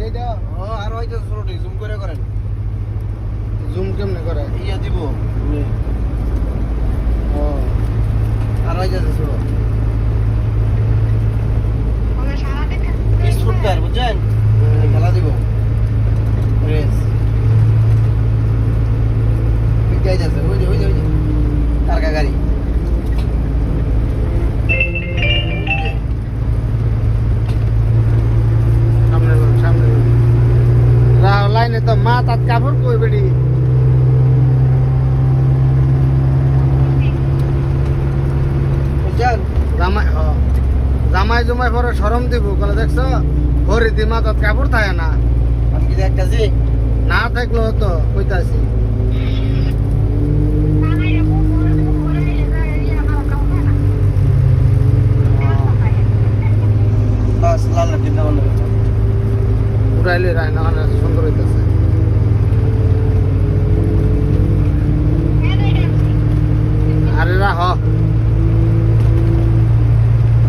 এইটা ও আর হয়তো ছোটটি জুম করে করেন জুম কেমনে করে ইয়া দিব ও আর হয়তো ছোট ওকে সারাদিন ফুটকার বুঝছেন খেলা দিব রেস বিকাই যাচ্ছে ওই যে ওই যে ওই যে টারকা গাড়ি সামনে সামনে লাইনে তো মা তাত কাপড় কই বেড়ি বুঝছেন জামাই জামাই জমাই পরে সরম দিব বলে দেখছো ভরি দি মা তাত কাপড় থাকে না আমি কি দেখতেছি না থাকলো তো কইতাছি বাস লাল লাল চিন্তা ভাবনা উড়াইলে রায় না সুন্দর হইতেছে